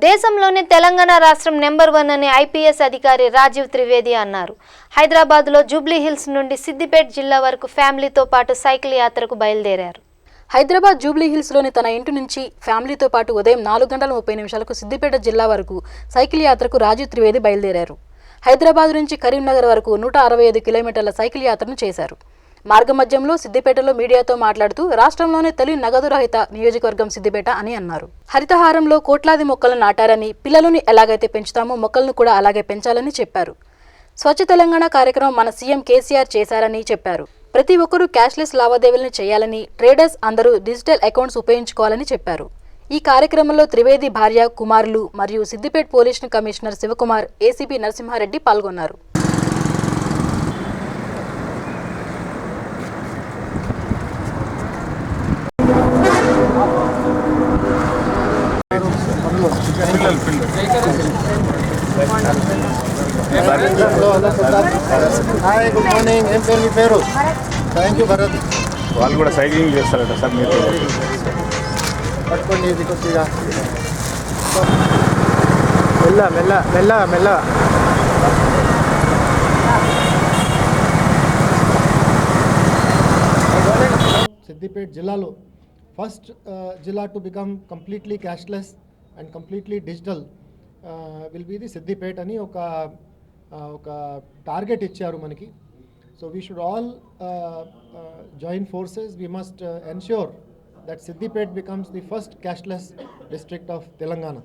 దేశంలోనే తెలంగాణ రాష్ట్రం నెంబర్ 1 అని ఐపీఎస్ అధికారి రాజీవ్ త్రివేది అన్నారు. హైదరాబాద్లో జూబ్లీ హిల్స్ నుండి సిద్దిపేట జిల్లా వరకు ఫ్యామిలీతో పాటు సైకిల్ యాత్రకు బయలుదేరారు. హైదరాబాద్ జూబ్లీ హిల్స్లోని తన ఇంటి నుంచి ఫ్యామిలీతో పాటు ఉదయం 4:30 సిద్దిపేట జిల్లా వరకు సైకిల్ యాత్రకు రాజీవ్ త్రివేది బయలుదేరారు. హైదరాబాద్ నుంచి కరీంనగర్ వరకు 165 కిలోమీటర్ల సైకిల్ యాత్రను చేశారు. మార్గమధ్యంలో సిద్దిపేటలో మీడియాతో మాట్లాడుతూ రాష్ట్రంలోనే తొలి నగదు రహిత నియోజకవర్గం సిద్దిపేట అని అన్నారు. హరితహారంలో కోట్లాది మొక్కలను నాటారని, పిల్లలను ఎలాగైతే పెంచుతామో మొక్కలను కూడా అలాగే పెంచాలని చెప్పారు. స్వచ్ఛ తెలంగాణ కార్యక్రమం మన సీఎం కేసీఆర్ చేశారని చెప్పారు. ప్రతి ఒక్కరూ క్యాష్లెస్ లావాదేవీలను చేయాలని, ట్రేడర్స్ అందరూ డిజిటల్ అకౌంట్స్ ఉపయోగించుకోవాలని చెప్పారు. ఈ కార్యక్రమంలో త్రివేది భార్య, కుమారులు మరియు Siddipet police commissioner Shivakumar, ACP Narasimha Reddy పాల్గొన్నారు. Hi, good morning. ఏం పేరు మీ పేరు? Thank you Bharat. వాళ్ళు కూడా సైక్లింగ్ చేస్తారట సార్, మీరు పట్టుకోండి ఇది కొద్దిగా మెల్ల. సిద్దిపేట జిల్లాలో ఫస్ట్ జిల్లా to become completely cashless and completely digital will be the Siddipet అని ఒక టార్గెట్ ఇచ్చారు మనకి. So we should all join forces. We must ensure that Siddipet becomes the first cashless district of Telangana.